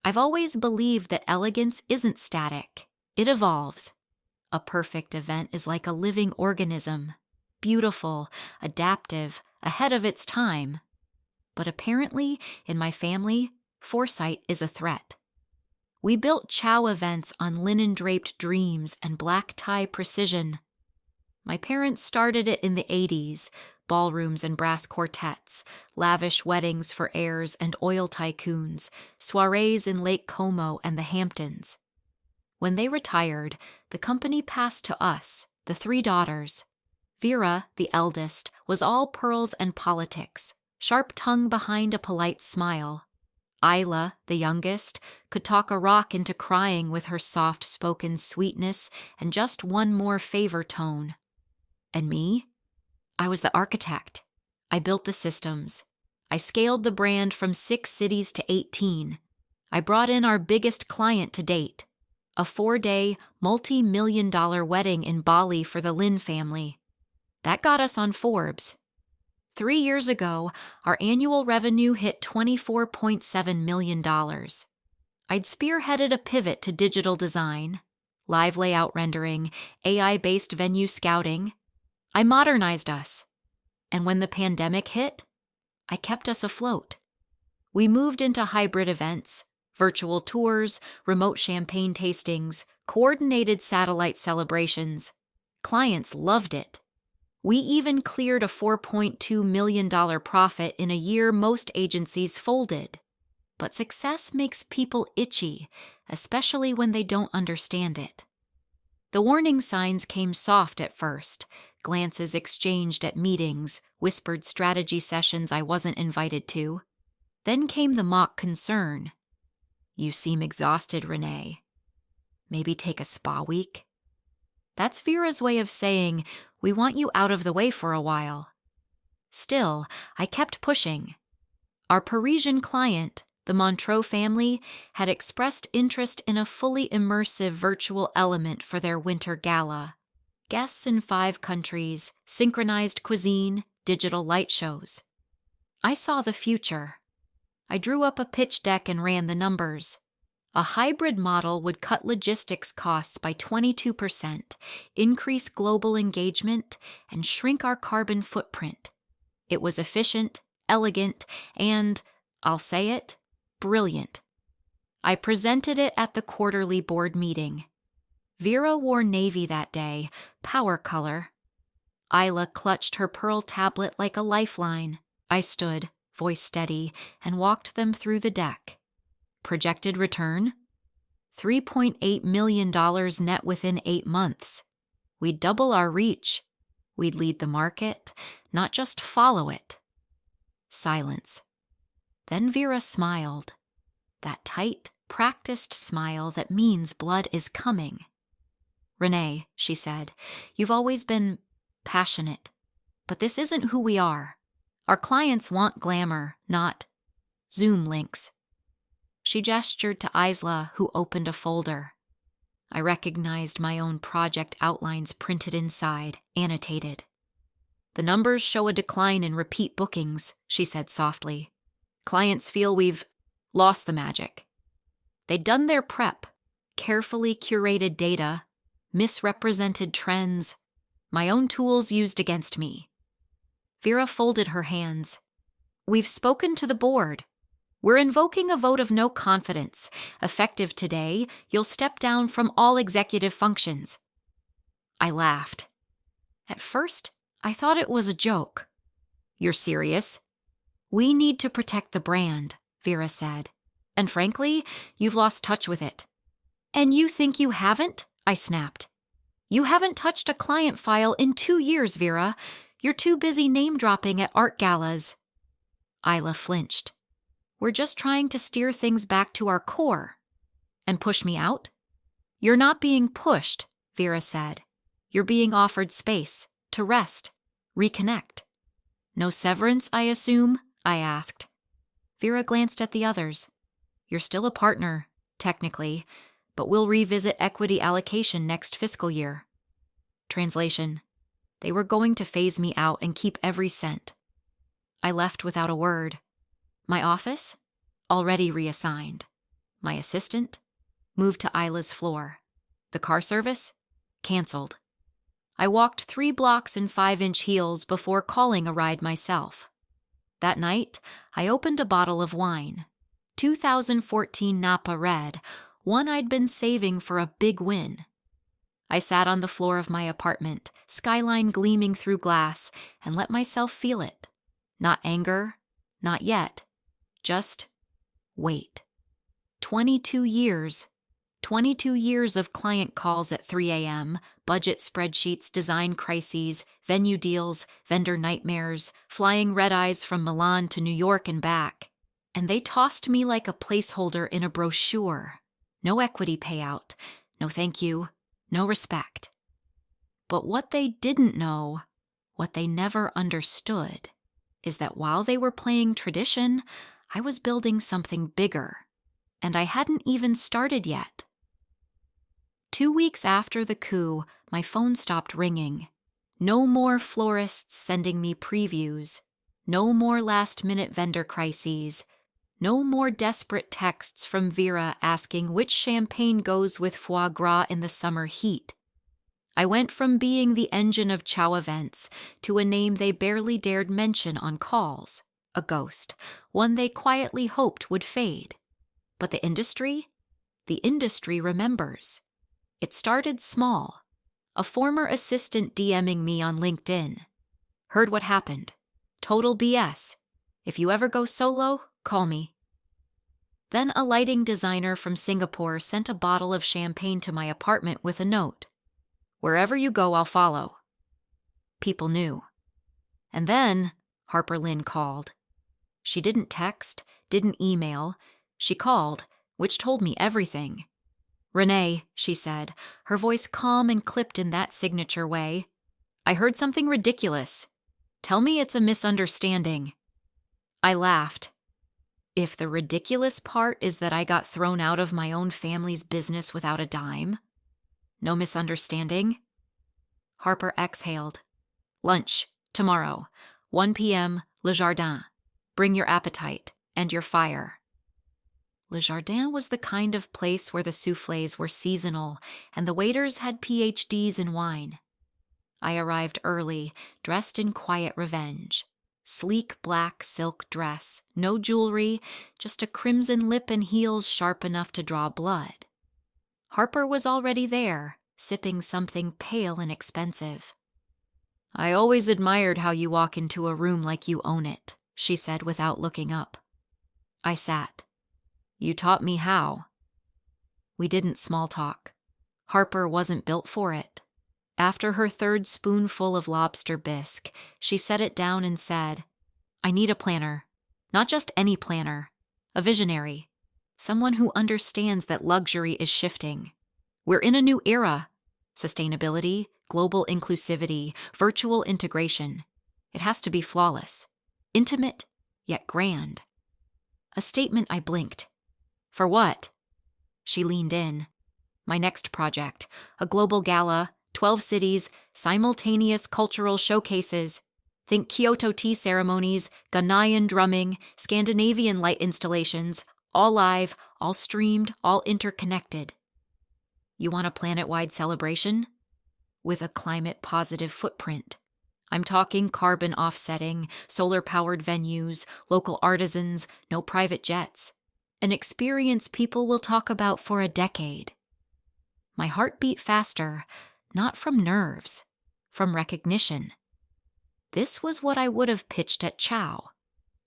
I've always believed that elegance isn't static. It evolves. A perfect event is like a living organism, beautiful, adaptive, ahead of its time. But apparently, in my family, foresight is a threat. We built Chau Events on linen-draped dreams and black tie precision. My parents started it in the 80s, ballrooms and brass quartets, lavish weddings for heirs and oil tycoons, soirées in Lake Como and the Hamptons. When they retired, the company passed to us, the 3 daughters. Vera, the eldest, was all pearls and politics, sharp tongue behind a polite smile. Isla, the youngest, could talk a rock into crying with her soft-spoken sweetness and just one more favor tone. And me? I was the architect. I built the systems. I scaled the brand from 6 cities to 18. I brought in our biggest client to date, a 4-day, multi-million-dollar wedding in Bali for the Lin family. That got us on Forbes. 3 years ago, our annual revenue hit $24.7 million. I'd spearheaded a pivot to digital design, live layout rendering, AI-based venue scouting. I modernized us. And when the pandemic hit, I kept us afloat. We moved into hybrid events, virtual tours, remote champagne tastings, coordinated satellite celebrations. Clients loved it. We even cleared a $4.2 million profit in a year most agencies folded. But success makes people itchy, especially when they don't understand it. The warning signs came soft at first, glances exchanged at meetings, whispered strategy sessions I wasn't invited to. Then came the mock concern. "You seem exhausted, Renee. Maybe take a spa week?" That's Vera's way of saying, we want you out of the way for a while. Still, I kept pushing. Our Parisian client, the Montreux family, had expressed interest in a fully immersive virtual element for their winter gala. Guests in 5 countries, synchronized cuisine, digital light shows. I saw the future. I drew up a pitch deck and ran the numbers. A hybrid model would cut logistics costs by 22%, increase global engagement, and shrink our carbon footprint. It was efficient, elegant, and, I'll say it, brilliant. I presented it at the quarterly board meeting. Vera wore navy that day, power color. Isla clutched her pearl tablet like a lifeline. I stood, voice steady, and walked them through the deck. Projected return? $3.8 million net within 8 months. We'd double our reach. We'd lead the market, not just follow it. Silence. Then Vera smiled. That tight, practiced smile that means blood is coming. "Renee," she said, "you've always been passionate, but this isn't who we are. Our clients want glamour, not Zoom links." She gestured to Isla, who opened a folder. I recognized my own project outlines printed inside, annotated. "The numbers show a decline in repeat bookings," she said softly. "Clients feel we've lost the magic." They'd done their prep, carefully curated data, misrepresented trends, my own tools used against me. Vera folded her hands. "We've spoken to the board. We're invoking a vote of no confidence. Effective today, you'll step down from all executive functions." I laughed. At first, I thought it was a joke. "You're serious?" "We need to protect the brand," Vera said. "And frankly, you've lost touch with it." "And you think you haven't?" I snapped. "You haven't touched a client file in 2 years, Vera. You're too busy name-dropping at art galas." Isla flinched. "We're just trying to steer things back to our core." "And push me out?" "You're not being pushed," Vera said. "You're being offered space, to rest, reconnect." "No severance, I assume?" I asked. Vera glanced at the others. "You're still a partner, technically, but we'll revisit equity allocation next fiscal year." Translation: they were going to phase me out and keep every cent. I left without a word. My office? Already reassigned. My assistant moved to Isla's floor. The car service canceled. I walked 3 blocks in 5-inch heels before calling a ride myself. That night, I opened a bottle of wine. 2014 Napa Red, one I'd been saving for a big win. I sat on the floor of my apartment, skyline gleaming through glass, and let myself feel it. Not anger, not yet. Just wait. 22 years. 22 years of client calls at 3 a.m., budget spreadsheets, design crises, venue deals, vendor nightmares, flying red-eyes from Milan to New York and back. And they tossed me like a placeholder in a brochure. No equity payout. No thank you. No respect. But what they didn't know, what they never understood, is that while they were playing tradition, I was building something bigger. And I hadn't even started yet. 2 weeks after the coup, my phone stopped ringing. No more florists sending me previews. No more last-minute vendor crises. No more desperate texts from Vera asking which champagne goes with foie gras in the summer heat. I went from being the engine of Chau Events to a name they barely dared mention on calls. A ghost, one they quietly hoped would fade. But the industry remembers. It started small. A former assistant DMing me on LinkedIn. Heard what happened. Total BS. If you ever go solo, call me. Then a lighting designer from Singapore sent a bottle of champagne to my apartment with a note. Wherever you go, I'll follow. People knew. And then Harper Lynn called. She didn't text, didn't email. She called, which told me everything. Renee, she said, her voice calm and clipped in that signature way. I heard something ridiculous. Tell me it's a misunderstanding. I laughed. If the ridiculous part is that I got thrown out of my own family's business without a dime. No misunderstanding? Harper exhaled. Lunch, tomorrow, 1 p.m., Le Jardin. Bring your appetite and your fire. Le Jardin was the kind of place where the soufflés were seasonal and the waiters had PhDs in wine. I arrived early, dressed in quiet revenge. Sleek black silk dress, no jewelry, just a crimson lip and heels sharp enough to draw blood. Harper was already there, sipping something pale and expensive. I always admired how you walk into a room like you own it, she said without looking up. I sat. You taught me how. We didn't small talk. Harper wasn't built for it. After her 3rd spoonful of lobster bisque, she set it down and said, I need a planner. Not just any planner. A visionary. Someone who understands that luxury is shifting. We're in a new era. Sustainability, global inclusivity, virtual integration. It has to be flawless. Intimate, yet grand. A statement I blinked. For what? She leaned in. My next project, a global gala, 12 cities, simultaneous cultural showcases. Think Kyoto tea ceremonies, Ghanaian drumming, Scandinavian light installations, all live, all streamed, all interconnected. You want a planet-wide celebration? With a climate-positive footprint. I'm talking carbon offsetting, solar-powered venues, local artisans, no private jets. An experience people will talk about for a decade. My heart beat faster, not from nerves, from recognition. This was what I would have pitched at Chau.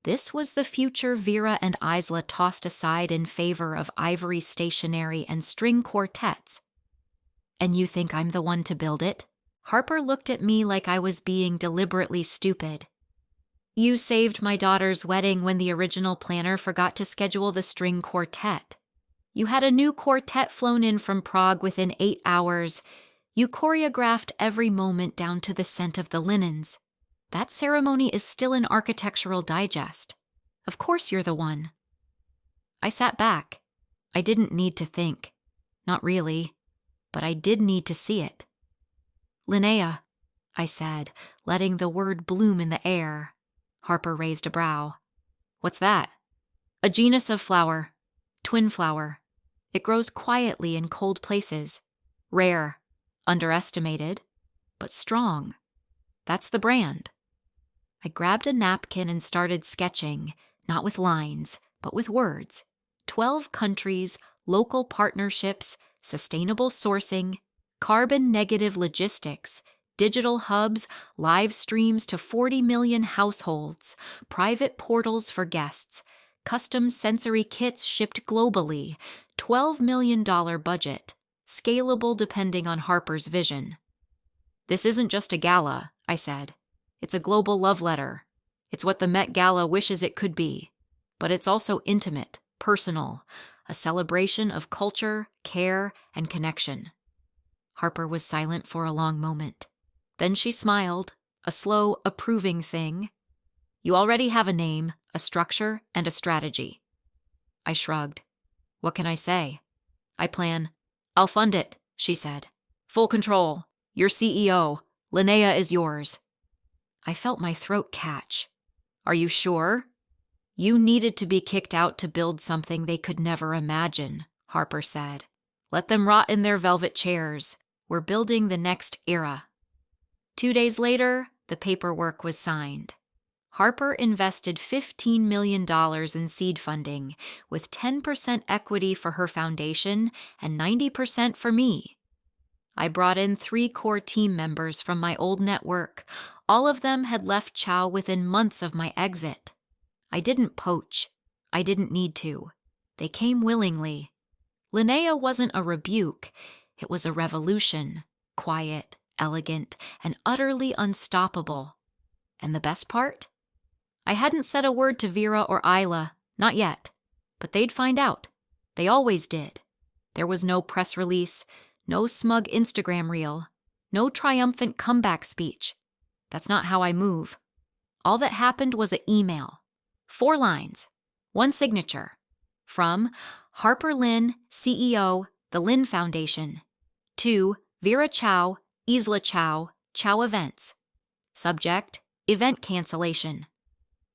This was the future Vera and Isla tossed aside in favor of ivory stationery and string quartets. And you think I'm the one to build it? Harper looked at me like I was being deliberately stupid. You saved my daughter's wedding when the original planner forgot to schedule the string quartet. You had a new quartet flown in from Prague within 8 hours. You choreographed every moment down to the scent of the linens. That ceremony is still in Architectural Digest. Of course you're the one. I sat back. I didn't need to think. Not really. But I did need to see it. Linnea, I said, letting the word bloom in the air. Harper raised a brow. What's that? A genus of flower. Twin flower. It grows quietly in cold places. Rare, underestimated, but strong. That's the brand. I grabbed a napkin and started sketching, not with lines, but with words. 12 countries, local partnerships, sustainable sourcing, carbon-negative logistics, digital hubs, live streams to 40 million households, private portals for guests, custom sensory kits shipped globally, $12 million budget, scalable depending on Harper's vision. This isn't just a gala, I said. It's a global love letter. It's what the Met Gala wishes it could be. But it's also intimate, personal, a celebration of culture, care, and connection. Harper was silent for a long moment. Then she smiled, a slow, approving thing. You already have a name, a structure, and a strategy. I shrugged. What can I say? I'll fund it, she said. Full control. You're CEO. Linnea is yours. I felt my throat catch. Are you sure? You needed to be kicked out to build something they could never imagine, Harper said. Let them rot in their velvet chairs. We're building the next era. 2 days later, the paperwork was signed. Harper invested $15 million in seed funding, with 10% equity for her foundation and 90% for me. I brought in 3 core team members from my old network. All of them had left Chau within months of my exit. I didn't poach. I didn't need to. They came willingly. Linnea wasn't a rebuke. It was a revolution, quiet, elegant, and utterly unstoppable. And the best part? I hadn't said a word to Vera or Isla, not yet. But they'd find out. They always did. There was no press release, no smug Instagram reel, no triumphant comeback speech. That's not how I move. All that happened was an email. 4 lines, 1 signature. From Harper Lynn, CEO, the Lynn Foundation, to Vera Chau, Isla Chau, Chau Events. Subject, event cancellation.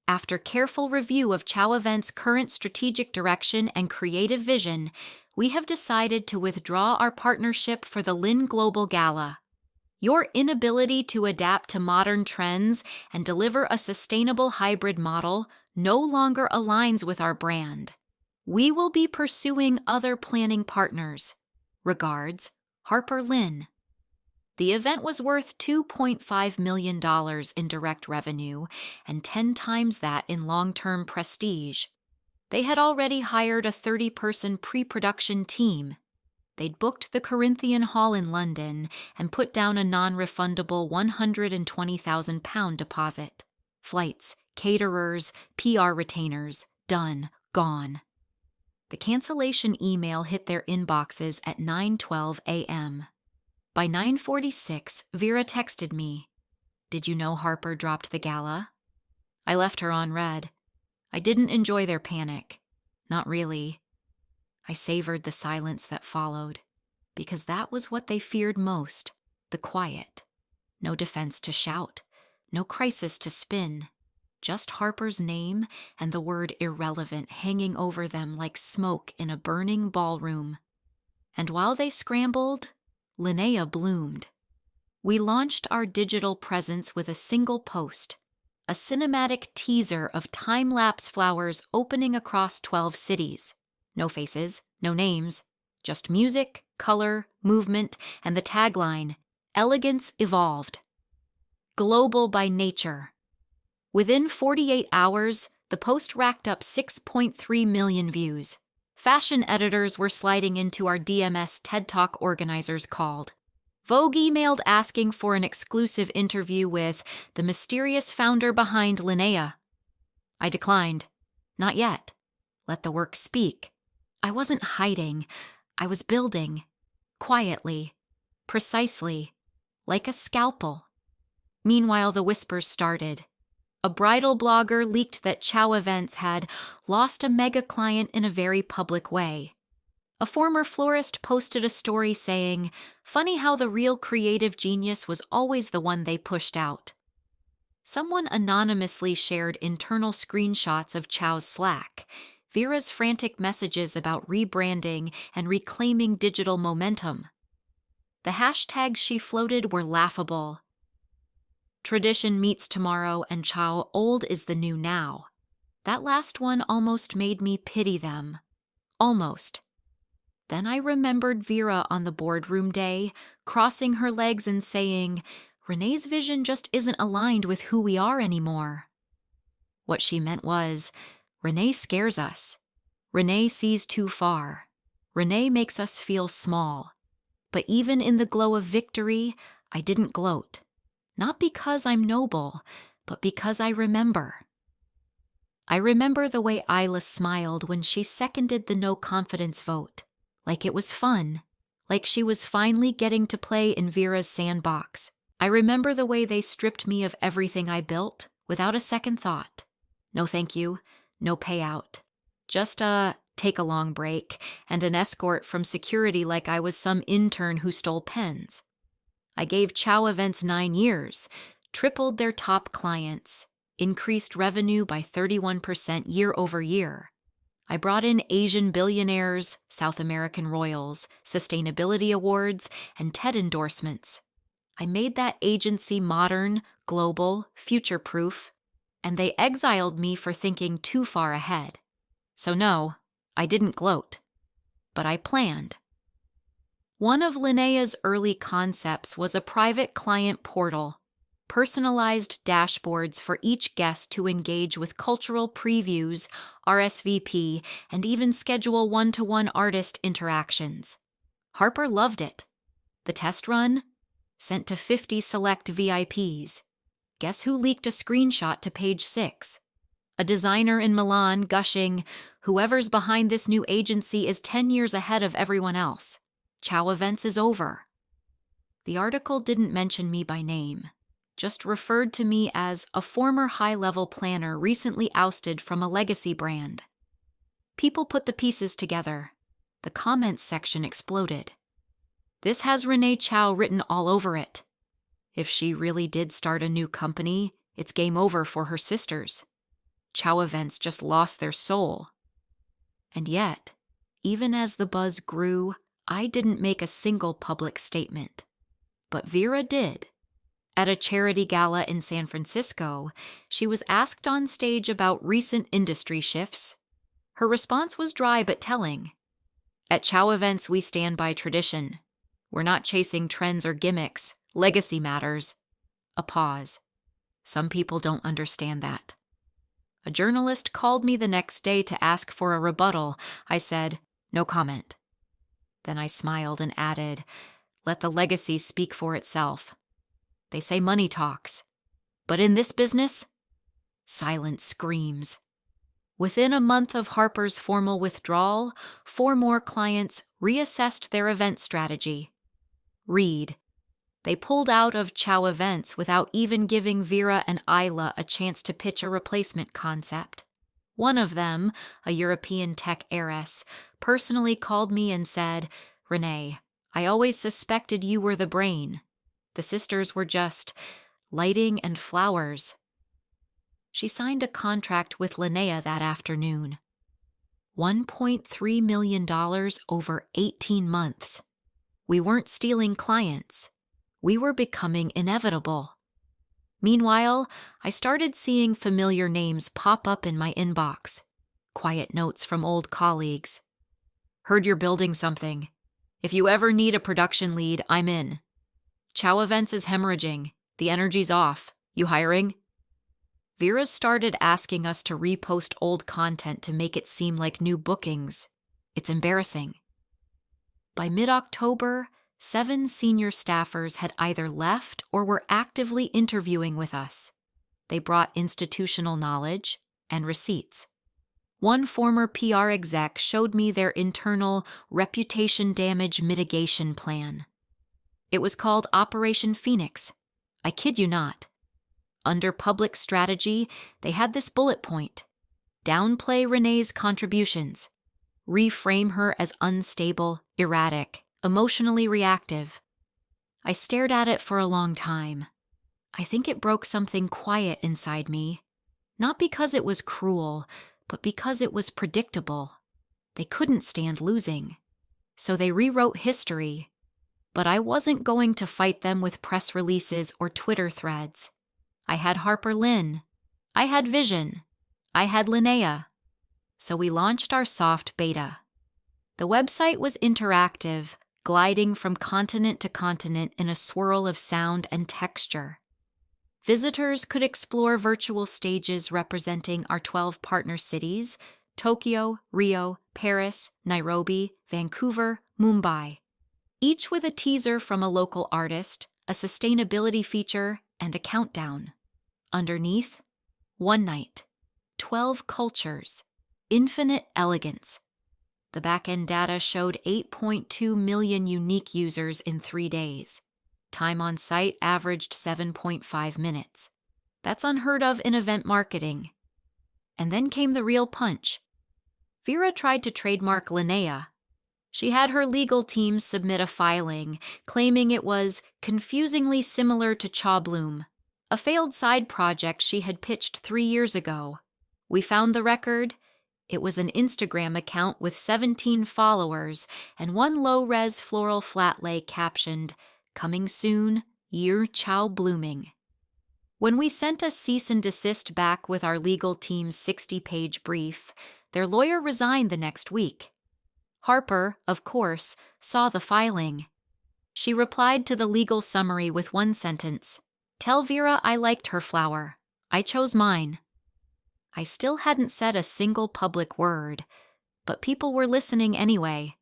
After careful review of Chau Events' current strategic direction and creative vision, we have decided to withdraw our partnership for the Lynn Global Gala. Your inability to adapt to modern trends and deliver a sustainable hybrid model no longer aligns with our brand. We will be pursuing other planning partners. Regards, Harper Lynn. The event was worth $2.5 million in direct revenue and 10 times that in long-term prestige. They had already hired a 30-person pre-production team. They'd booked the Corinthian Hall in London and put down a non-refundable £120,000 deposit. Flights, caterers, PR retainers, done, gone. The cancellation email hit their inboxes at 9:12 a.m. By 9:46, Vera texted me. Did you know Harper dropped the gala? I left her on read. I didn't enjoy their panic. Not really. I savored the silence that followed, because that was what they feared most, the quiet. No defense to shout, no crisis to spin, just Harper's name and the word irrelevant hanging over them like smoke in a burning ballroom. And while they scrambled, Linnea bloomed. We launched our digital presence with a single post, a cinematic teaser of time-lapse flowers opening across 12 cities. No faces, no names, just music, color, movement, and the tagline, Elegance Evolved. Global by nature. Within 48 hours, the post racked up 6.3 million views. Fashion editors were sliding into our DMS TED Talk organizers called. Vogue emailed asking for an exclusive interview with the mysterious founder behind Linnea. I declined. Not yet. Let the work speak. I wasn't hiding. I was building. Quietly. Precisely. Like a scalpel. Meanwhile, the whispers started. A bridal blogger leaked that Chau Events had lost a mega client in a very public way. A former florist posted a story saying, "Funny how the real creative genius was always the one they pushed out." Someone anonymously shared internal screenshots of Chau's Slack, Vera's frantic messages about rebranding and reclaiming digital momentum. The hashtags she floated were laughable. Tradition meets tomorrow and Chau, old is the new now. That last one almost made me pity them. Almost. Then I remembered Vera on the boardroom day, crossing her legs and saying, Renee's vision just isn't aligned with who we are anymore. What she meant was, Renee scares us. Renee sees too far. Renee makes us feel small. But even in the glow of victory, I didn't gloat. Not because I'm noble, but because I remember. I remember the way Isla smiled when she seconded the no confidence vote. Like it was fun. Like she was finally getting to play in Vera's sandbox. I remember the way they stripped me of everything I built without a second thought. No thank you, no payout. Just a take-along break and an escort from security like I was some intern who stole pens. I gave Chau Events 9 years, tripled their top clients, increased revenue by 31% year over year. I brought in Asian billionaires, South American royals, sustainability awards, and TED endorsements. I made that agency modern, global, future-proof, and they exiled me for thinking too far ahead. So no, I didn't gloat. But I planned. One of Linnea's early concepts was a private client portal, personalized dashboards for each guest to engage with cultural previews, RSVP, and even schedule one-to-one artist interactions. Harper loved it. The test run? Sent to 50 select VIPs. Guess who leaked a screenshot to page 6? A designer in Milan gushing, whoever's behind this new agency is 10 years ahead of everyone else. Chau Events is over. The article didn't mention me by name, just referred to me as a former high-level planner recently ousted from a legacy brand. People put the pieces together. The comments section exploded. This has Renee Chau written all over it. If she really did start a new company, it's game over for her sisters. Chau Events just lost their soul. And yet, even as the buzz grew, I didn't make a single public statement. But Vera did. At a charity gala in San Francisco, she was asked on stage about recent industry shifts. Her response was dry but telling. At Chau Events, we stand by tradition. We're not chasing trends or gimmicks. Legacy matters. A pause. Some people don't understand that. A journalist called me the next day to ask for a rebuttal. I said, no comment. Then I smiled and added, let the legacy speak for itself. They say money talks. But in this business, silence screams. Within a month of Harper's formal withdrawal, 4 more clients reassessed their event strategy. Read. They pulled out of Chau Events without even giving Vera and Isla a chance to pitch a replacement concept. One of them, a European tech heiress, personally called me and said, Renee, I always suspected you were the brain. The sisters were just lighting and flowers. She signed a contract with Linnea that afternoon. $1.3 million over 18 months. We weren't stealing clients. We were becoming inevitable. Meanwhile, I started seeing familiar names pop up in my inbox. Quiet notes from old colleagues. Heard you're building something. If you ever need a production lead, I'm in. Chau Events is hemorrhaging. The energy's off. You hiring? Vera started asking us to repost old content to make it seem like new bookings. It's embarrassing. By mid-October, 7 senior staffers had either left or were actively interviewing with us. They brought institutional knowledge and receipts. One former PR exec showed me their internal reputation damage mitigation plan. It was called Operation Phoenix. I kid you not. Under public strategy, they had this bullet point. Downplay Renee's contributions. Reframe her as unstable, erratic, emotionally reactive. I stared at it for a long time. I think it broke something quiet inside me. Not because it was cruel, but because it was predictable. They couldn't stand losing. So they rewrote history. But I wasn't going to fight them with press releases or Twitter threads. I had Harper Lynn. I had Vision. I had Linnea. So we launched our soft beta. The website was interactive, gliding from continent to continent in a swirl of sound and texture. Visitors could explore virtual stages representing our 12 partner cities: Tokyo, Rio, Paris, Nairobi, Vancouver, Mumbai, each with a teaser from a local artist, a sustainability feature, and a countdown. Underneath, one night, 12 cultures, infinite elegance. The back-end data showed 8.2 million unique users in 3 days. Time on site averaged 7.5 minutes. That's unheard of in event marketing. And then came the real punch. Vera tried to trademark Linnea. She had her legal team submit a filing, claiming it was confusingly similar to Chau, a failed side project she had pitched 3 years ago. We found the record. It was an Instagram account with 17 followers and one low-res floral flat lay captioned, "Coming soon, year Chau blooming." When we sent a cease and desist back with our legal team's 60-page brief, their lawyer resigned the next week. Harper, of course, saw the filing. She replied to the legal summary with one sentence, "Tell Vera I liked her flower. I chose mine." I still hadn't said a single public word, but people were listening anyway.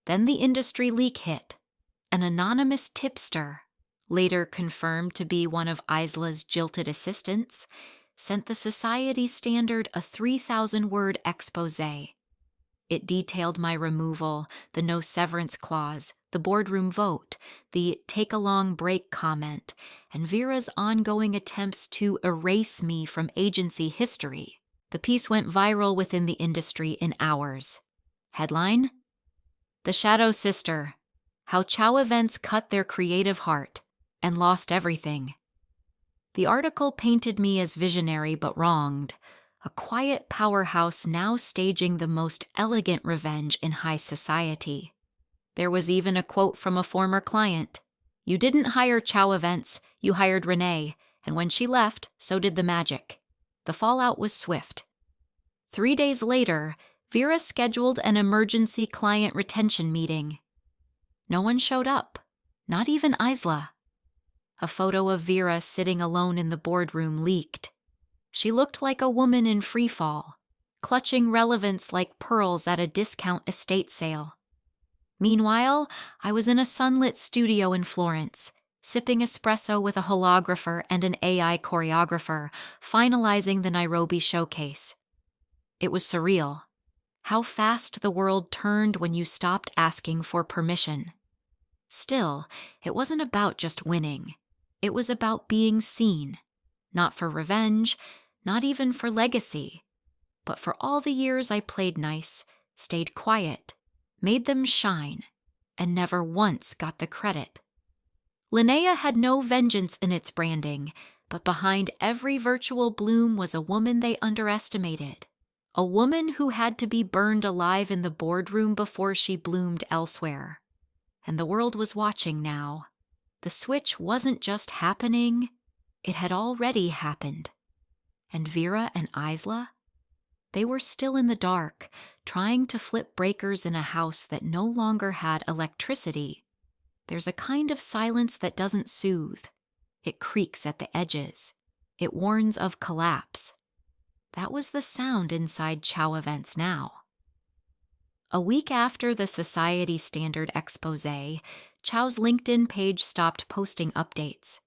Then the industry leak hit. An anonymous tipster, later confirmed to be one of Isla's jilted assistants, sent the Society Standard a 3,000-word exposé. It detailed my removal, the no severance clause, the boardroom vote, the take a long break comment, and Vera's ongoing attempts to erase me from agency history. The piece went viral within the industry in hours. Headline: The Shadow Sister: How Chau Events cut their creative heart and lost everything. The article painted me as visionary but wronged, a quiet powerhouse now staging the most elegant revenge in high society. There was even a quote from a former client: "You didn't hire Chau Events, you hired Renee, and when she left, so did the magic." The fallout was swift. 3 days later, Vera scheduled an emergency client retention meeting. No one showed up, not even Isla. A photo of Vera sitting alone in the boardroom leaked. She looked like a woman in freefall, clutching relevance like pearls at a discount estate sale. Meanwhile, I was in a sunlit studio in Florence, sipping espresso with a holographer and an AI choreographer, finalizing the Nairobi showcase. It was surreal. How fast the world turned when you stopped asking for permission. Still, it wasn't about just winning. It was about being seen. Not for revenge, not even for legacy, but for all the years I played nice, stayed quiet, made them shine, and never once got the credit. Linnea had no vengeance in its branding, but behind every virtual bloom was a woman they underestimated. A woman who had to be burned alive in the boardroom before she bloomed elsewhere. And the world was watching now. The switch wasn't just happening, it had already happened. And Vera and Isla? They were still in the dark, trying to flip breakers in a house that no longer had electricity. There's a kind of silence that doesn't soothe. It creaks at the edges. It warns of collapse. That was the sound inside Chau Events now. A week after the Society Standard exposé, Chau's LinkedIn page stopped posting updates.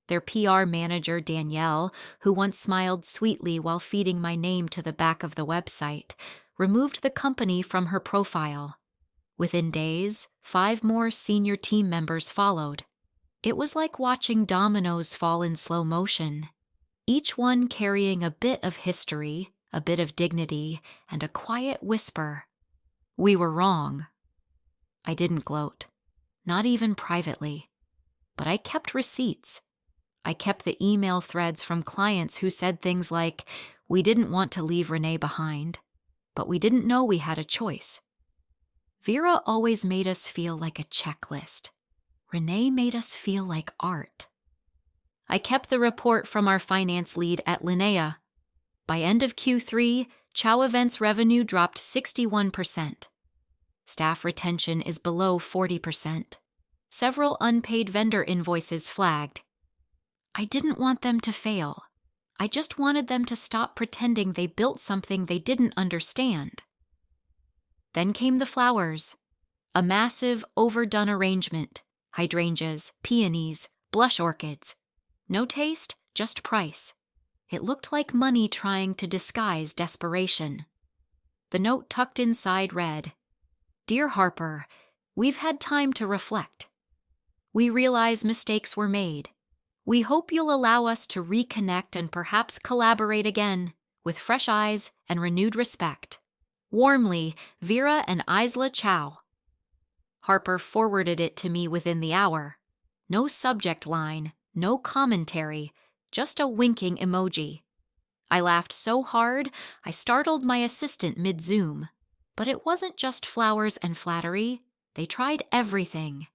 Their PR manager, Danielle, who once smiled sweetly while feeding my name to the back of the website, removed the company from her profile. Within days, 5 more senior team members followed. It was like watching dominoes fall in slow motion, each one carrying a bit of history, a bit of dignity, and a quiet whisper. We were wrong. I didn't gloat, not even privately, but I kept receipts. I kept the email threads from clients who said things like, We didn't want to leave Renee behind, but we didn't know we had a choice. Vera always made us feel like a checklist. Renee made us feel like art. I kept the report from our finance lead at Linnea. By end of Q3, Chau Events revenue dropped 61%. Staff retention is below 40%. Several unpaid vendor invoices flagged. I didn't want them to fail. I just wanted them to stop pretending they built something they didn't understand. Then came the flowers. A massive, overdone arrangement. Hydrangeas, peonies, blush orchids. No taste, just price. It looked like money trying to disguise desperation. The note tucked inside read, "Dear Harper, we've had time to reflect. We realize mistakes were made. We hope you'll allow us to reconnect and perhaps collaborate again with fresh eyes and renewed respect. Warmly, Vera and Isla Chau." Harper forwarded it to me within the hour. No subject line, no commentary, just a winking emoji. I laughed so hard, I startled my assistant mid-Zoom. But it wasn't just flowers and flattery. They tried everything.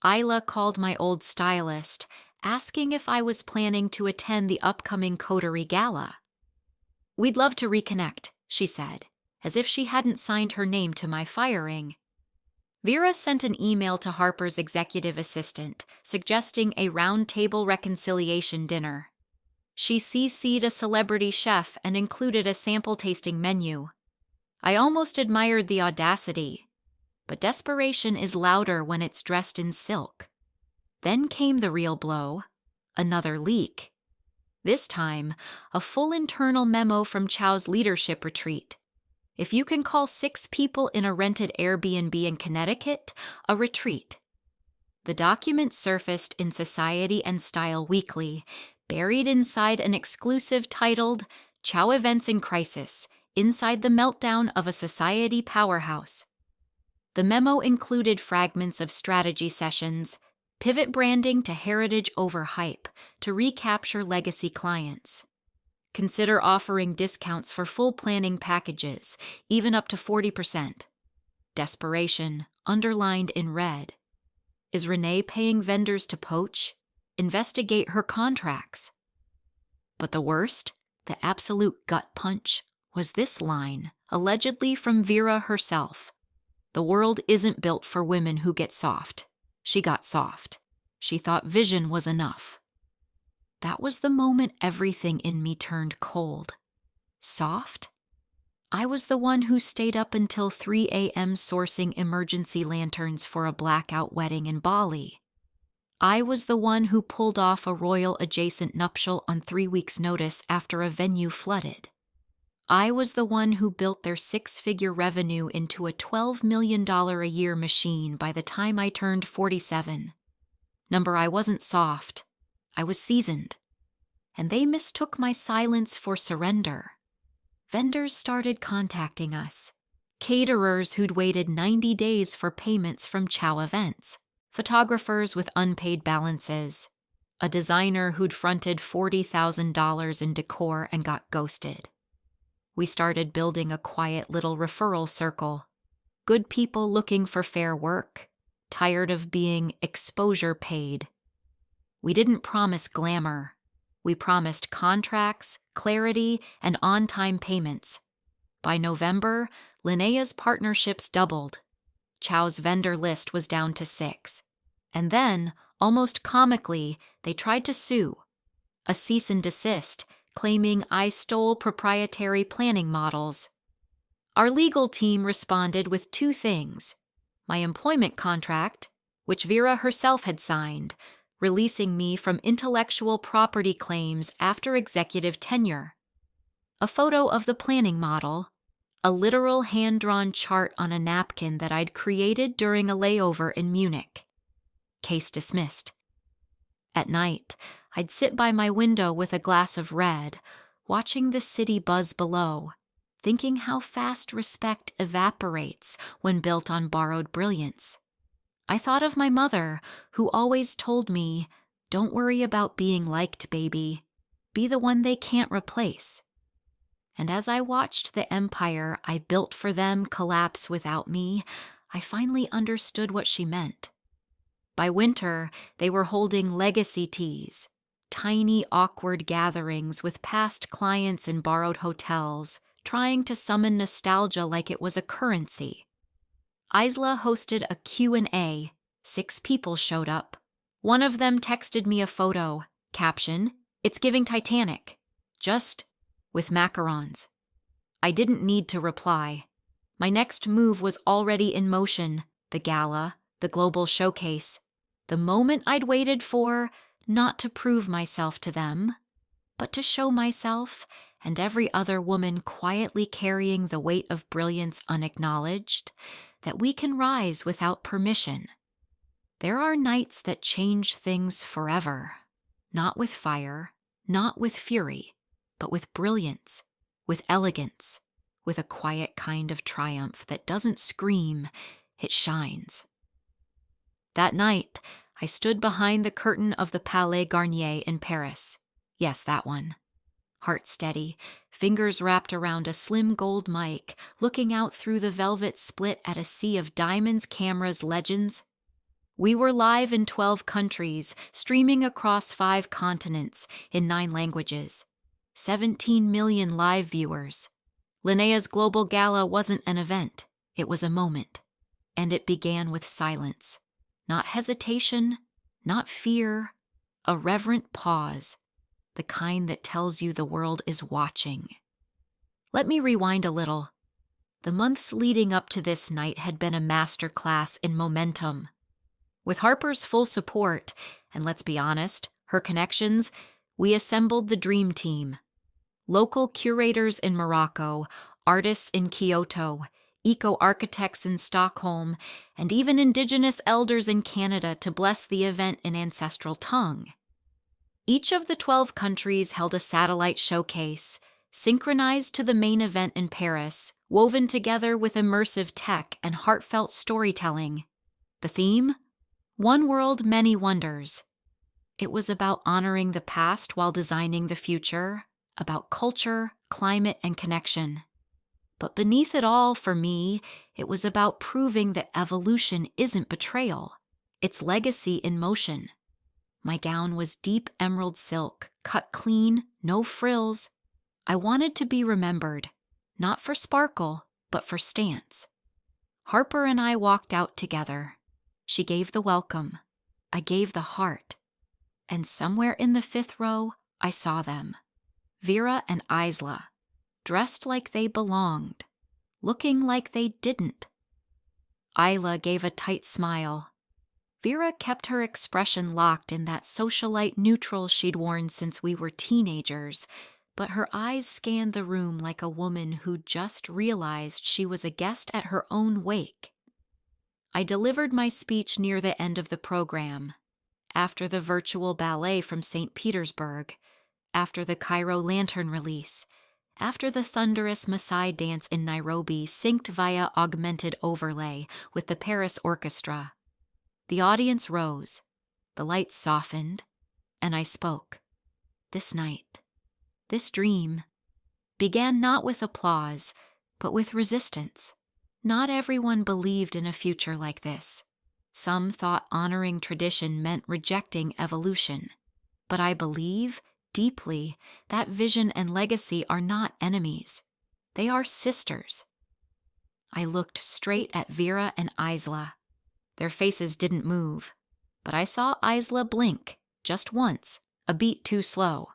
Isla called my old stylist, asking if I was planning to attend the upcoming coterie gala. "We'd love to reconnect," she said, as if she hadn't signed her name to my firing. Vera sent an email to Harper's executive assistant, suggesting a round-table reconciliation dinner. She CC'd a celebrity chef and included a sample tasting menu. I almost admired the audacity, but desperation is louder when it's dressed in silk. Then came the real blow, another leak. This time, a full internal memo from Chau's leadership retreat. If you can call 6 people in a rented Airbnb in Connecticut a retreat. The document surfaced in Society and Style Weekly, buried inside an exclusive titled Chau Events in Crisis, Inside the Meltdown of a Society Powerhouse. The memo included fragments of strategy sessions, pivot branding to heritage over hype to recapture legacy clients. Consider offering discounts for full planning packages, even up to 40%. Desperation, underlined in red. Is Renee paying vendors to poach? Investigate her contracts. But the worst, the absolute gut punch, was this line, allegedly from Vera herself. "The world isn't built for women who get soft. She got soft. She thought vision was enough." That was the moment everything in me turned cold. Soft? I was the one who stayed up until 3 a.m. sourcing emergency lanterns for a blackout wedding in Bali. I was the one who pulled off a royal-adjacent nuptial on 3 weeks' notice after a venue flooded. I was the one who built their 6-figure revenue into a $12 million a year machine by the time I turned 47. I wasn't soft. I was seasoned. And they mistook my silence for surrender. Vendors started contacting us. Caterers who'd waited 90 days for payments from Chau Events. Photographers with unpaid balances. A designer who'd fronted $40,000 in decor and got ghosted. We started building a quiet little referral circle. Good people looking for fair work, tired of being exposure paid. We didn't promise glamour. We promised contracts, clarity, and on-time payments. By November, Linnea's partnerships doubled. Chau's vendor list was down to 6. And then, almost comically, they tried to sue. A cease and desist, claiming I stole proprietary planning models. Our legal team responded with 2 things. My employment contract, which Vera herself had signed, releasing me from intellectual property claims after executive tenure. A photo of the planning model, a literal hand-drawn chart on a napkin that I'd created during a layover in Munich. Case dismissed. At night, I'd sit by my window with a glass of red, watching the city buzz below, thinking how fast respect evaporates when built on borrowed brilliance. I thought of my mother, who always told me, "Don't worry about being liked, baby. Be the one they can't replace." And as I watched the empire I built for them collapse without me, I finally understood what she meant. By winter, they were holding legacy teas, tiny, awkward gatherings with past clients in borrowed hotels, trying to summon nostalgia like it was a currency. Isla hosted a Q&A. 6 people showed up. One of them texted me a photo. Caption, "It's giving Titanic. Just with macarons." I didn't need to reply. My next move was already in motion. The gala, the global showcase. The moment I'd waited for, not to prove myself to them, but to show myself and every other woman quietly carrying the weight of brilliance unacknowledged, that we can rise without permission. There are nights that change things forever, not with fire, not with fury, but with brilliance, with elegance, with a quiet kind of triumph that doesn't scream, it shines. That night, I stood behind the curtain of the Palais Garnier in Paris. Yes, that one. Heart steady, fingers wrapped around a slim gold mic, looking out through the velvet split at a sea of diamonds, cameras, legends. We were live in 12 countries, streaming across 5 continents in 9 languages. 17 million live viewers. Linnea's Global Gala wasn't an event, it was a moment. And it began with silence. Not hesitation, not fear, a reverent pause, the kind that tells you the world is watching. Let me rewind a little. The months leading up to this night had been a masterclass in momentum. With Harper's full support, and let's be honest, her connections, we assembled the dream team. Local curators in Morocco, artists in Kyoto, eco-architects in Stockholm, and even indigenous elders in Canada to bless the event in ancestral tongue. Each of the 12 countries held a satellite showcase, synchronized to the main event in Paris, woven together with immersive tech and heartfelt storytelling. The theme? One World, Many Wonders. It was about honoring the past while designing the future, about culture, climate, and connection. But beneath it all, for me, it was about proving that evolution isn't betrayal. It's legacy in motion. My gown was deep emerald silk, cut clean, no frills. I wanted to be remembered, not for sparkle, but for stance. Harper and I walked out together. She gave the welcome. I gave the heart. And somewhere in the 5th row, I saw them. Vera and Isla, dressed like they belonged, looking like they didn't. Isla gave a tight smile. Vera kept her expression locked in that socialite neutral she'd worn since we were teenagers, but her eyes scanned the room like a woman who just realized she was a guest at her own wake. I delivered my speech near the end of the program, after the virtual ballet from St. Petersburg, after the Cairo Lantern release, after the thunderous Maasai dance in Nairobi synced via augmented overlay with the Paris Orchestra. The audience rose, the lights softened, and I spoke. This night, this dream, began not with applause, but with resistance. Not everyone believed in a future like this. Some thought honoring tradition meant rejecting evolution. But I believe, deeply, that vision and legacy are not enemies. They are sisters. I looked straight at Vera and Isla. Their faces didn't move, but I saw Isla blink, just once, a beat too slow.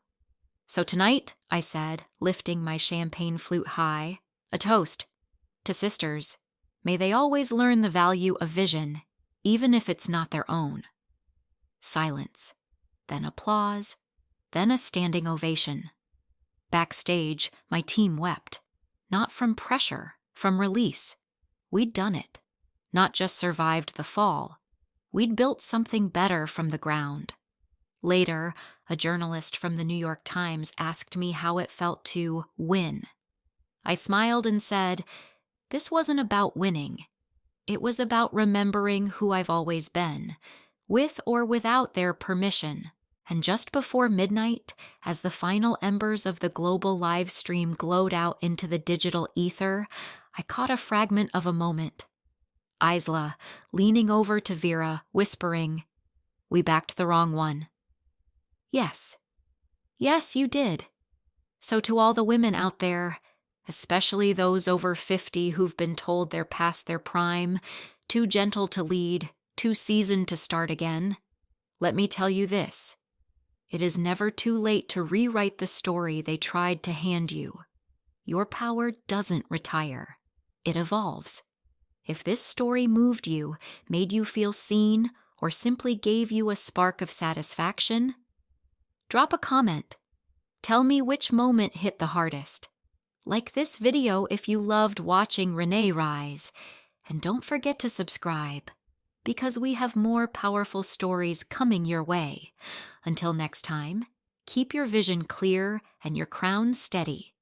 So tonight, I said, lifting my champagne flute high, a toast to sisters. May they always learn the value of vision, even if it's not their own. Silence, then applause, then a standing ovation. Backstage, my team wept, not from pressure, from release. We'd done it, not just survived the fall. We'd built something better from the ground. Later, a journalist from the New York Times asked me how it felt to win. I smiled and said, this wasn't about winning. It was about remembering who I've always been, with or without their permission, And just before midnight, as the final embers of the global live stream glowed out into the digital ether, I caught a fragment of a moment. Isla, leaning over to Vera, whispering, "We backed the wrong one." Yes. Yes, you did. So to all the women out there, especially those over 50 who've been told they're past their prime, too gentle to lead, too seasoned to start again, let me tell you this. It is never too late to rewrite the story they tried to hand you. Your power doesn't retire. It evolves. If this story moved you, made you feel seen, or simply gave you a spark of satisfaction, drop a comment. Tell me which moment hit the hardest. Like this video if you loved watching Renee rise. And don't forget to subscribe, because we have more powerful stories coming your way. Until next time, keep your vision clear and your crown steady.